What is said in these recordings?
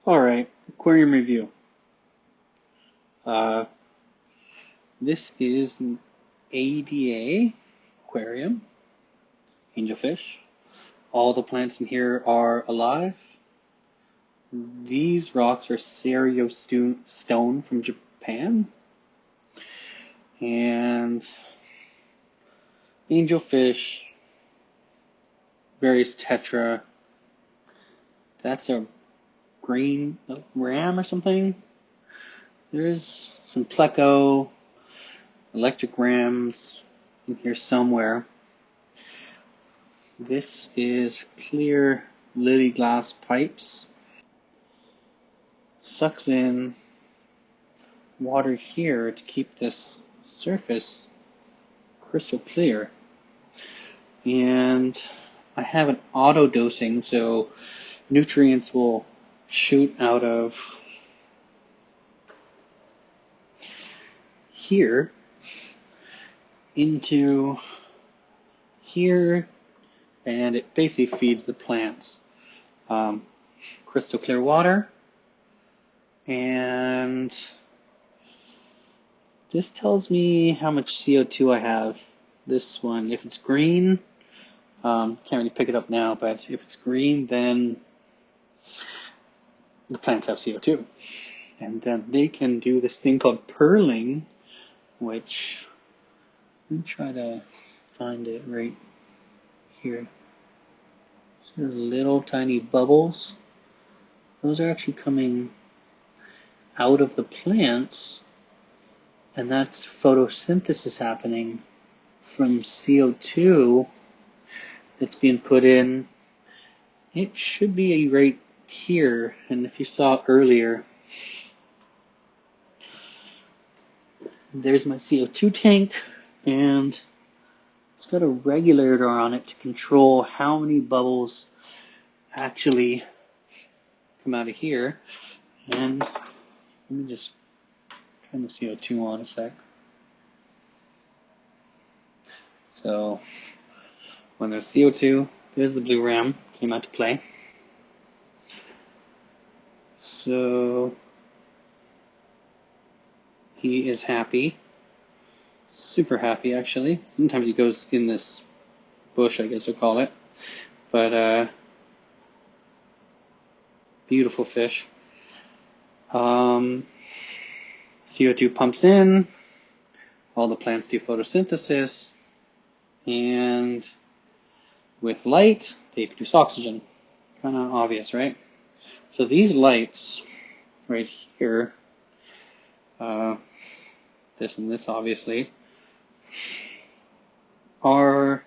Alright, aquarium review. Uh, this is an ADA aquarium, angelfish. All the plants in here are alive. These rocks are cerio stone from Japan. And angelfish, various tetra. That's a green ram or something. There's some pleco, electric rams in here somewhere. This is clear lily glass pipes. Sucks in water here to keep this surface crystal clear. And I have an auto dosing, so nutrients will shoot out of here into here, and it basically feeds the plants crystal clear water. And this tells me how much CO2 I have. This one, if it's green, can't really pick it up now, but if it's green, then the plants have CO2. And then they can do this thing called purling, which, let me try to find it right here. So little tiny bubbles. Those are actually coming out of the plants, and that's photosynthesis happening from CO2 that's being put in. It should be right here, and if you saw earlier, there's my CO2 tank, and it's got a regulator on it to control how many bubbles actually come out of here. And let me just turn the CO2 on a sec. So when there's CO2, there's the blue ram, came out to play. So he is happy, super happy actually. Sometimes he goes in this bush, I guess we'll call it, but beautiful fish. CO2 pumps in, all the plants do photosynthesis, and with light, they produce oxygen. Kind of obvious, right? So these lights right here, this and this obviously, are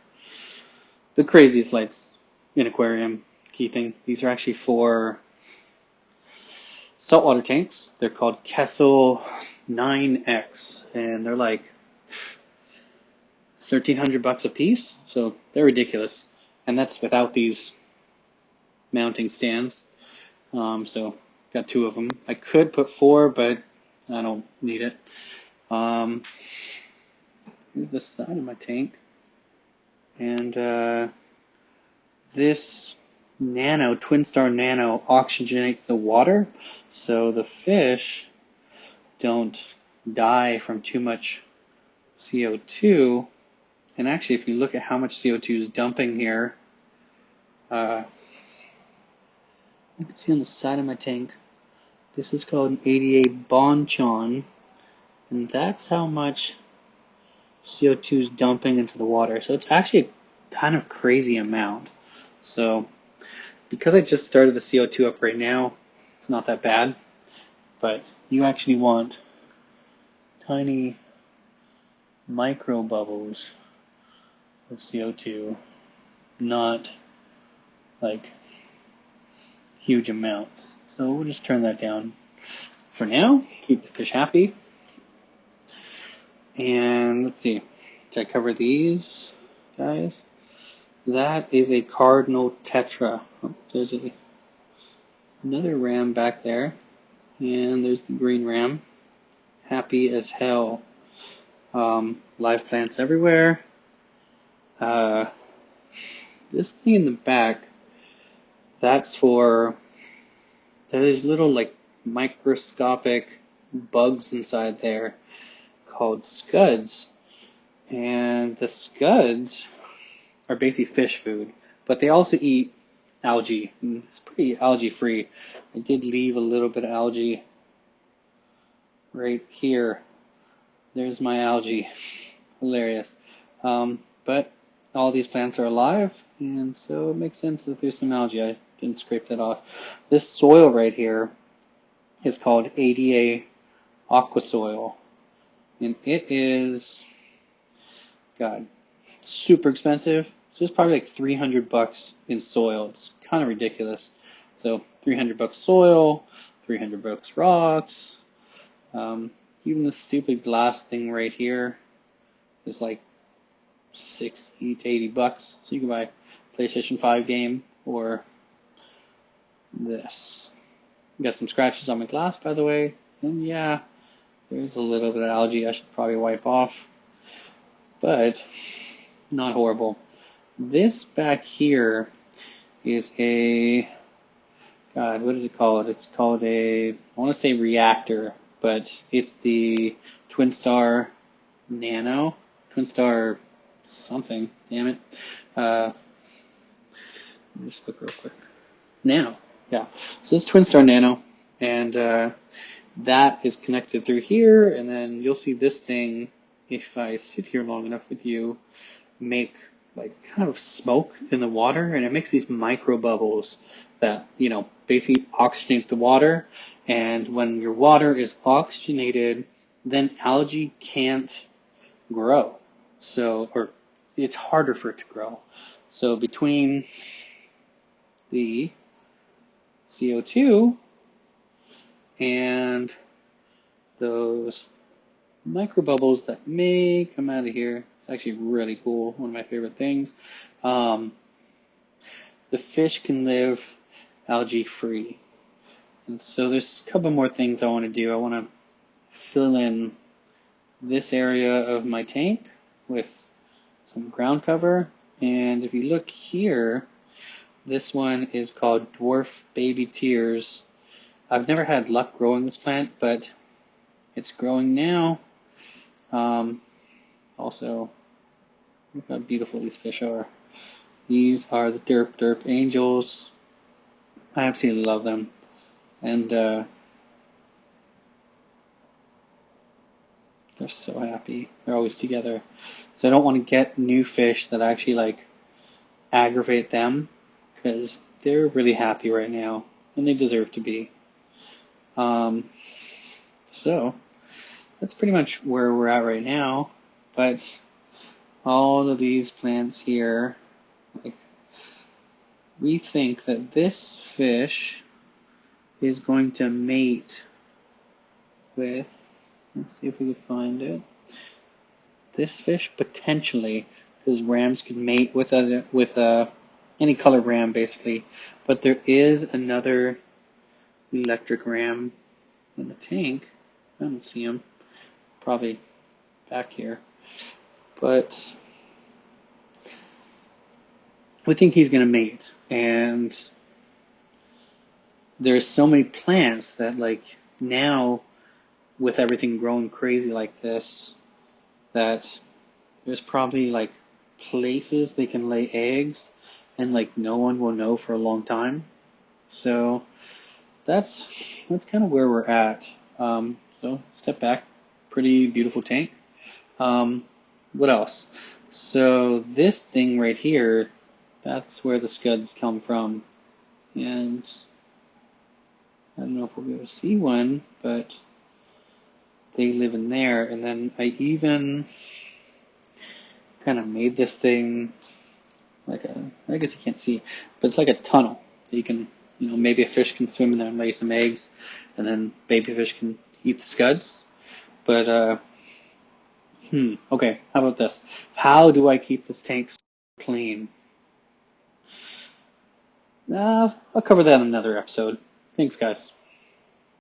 the craziest lights in aquarium. Key thing, these are actually for saltwater tanks. They're called Kessel 9X, and they're like $1,300 a piece, so they're ridiculous. And that's without these mounting stands. So got 2 of them. I could put 4, but I don't need it. Here's the side of my tank, and this Nano, Twin Star Nano, oxygenates the water, so the fish don't die from too much CO2. And actually, if you look at how much CO2 is dumping here, you can see on the side of my tank, this is called an ADA Bonchon, and that's how much CO2 is dumping into the water. So it's actually a kind of crazy amount. So because I just started the CO2 up right now, it's not that bad, but you actually want tiny micro bubbles of CO2, not like huge amounts. So we'll just turn that down for now, keep the fish happy. And let's see, did I cover these guys? That is a cardinal tetra. Oh, there's another ram back there, and there's the green ram, happy as hell. Live plants everywhere. This thing in the back, that's for there's little like microscopic bugs inside there called scuds. And the scuds are basically fish food, but they also eat algae. And it's pretty algae free. I did leave a little bit of algae right here. There's my algae. Hilarious. But all these plants are alive, and so it makes sense that there's some algae. I didn't scrape that off. This soil right here is called ADA aqua soil, and it is, God, super expensive. So it's probably like $300 in soil. It's kind of ridiculous. So $300 soil, $300 rocks. Even this stupid glass thing right here is like $60 to $80. So you can buy a PlayStation 5 game or this. Got some scratches on my glass, by the way. And yeah, there's a little bit of algae I should probably wipe off. But not horrible. This back here is a, God, what is it called? It's called a, I want to say reactor, but it's the Twin Star Nano. Twin Star something, damn it. Let me just look real quick. Nano, yeah. So this is Twin Star Nano, and that is connected through here, and then you'll see this thing, if I sit here long enough with you, make like kind of smoke in the water, and it makes these micro bubbles that, you know, basically oxygenate the water. And when your water is oxygenated, then algae can't grow. So, or it's harder for it to grow. So between the CO2 and those microbubbles that may come out of here, it's actually really cool, one of my favorite things. The fish can live algae free. And so there's a couple more things I want to do. I want to fill in this area of my tank with some ground cover. And if you look here, this one is called Dwarf Baby Tears. I've never had luck growing this plant, but it's growing now. Also, look how beautiful these fish are. These are the Derp Angels. I absolutely love them. And they're so happy. They're always together. So I don't want to get new fish that actually like aggravate them, because they're really happy right now, and they deserve to be. So that's pretty much where we're at right now. But all of these plants here, like, we think that this fish is going to mate with, let's see if we can find it. This fish potentially, because rams can mate with any color ram basically, but there is another electric ram in the tank. I don't see him. Probably back here. But we think he's going to mate. And there's so many plants that, like, now with everything growing crazy like this, that there's probably like places they can lay eggs, and like no one will know for a long time. So that's kind of where we're at. So step back, pretty beautiful tank. What else? So this thing right here, that's where the scuds come from. And I don't know if we'll be able to see one, but they live in there. And then I even kind of made this thing like I guess you can't see, but it's like a tunnel that you can, you know, maybe a fish can swim in there and lay some eggs, and then baby fish can eat the scuds. But okay, how about this? How do I keep this tank clean? I'll cover that in another episode. Thanks, guys.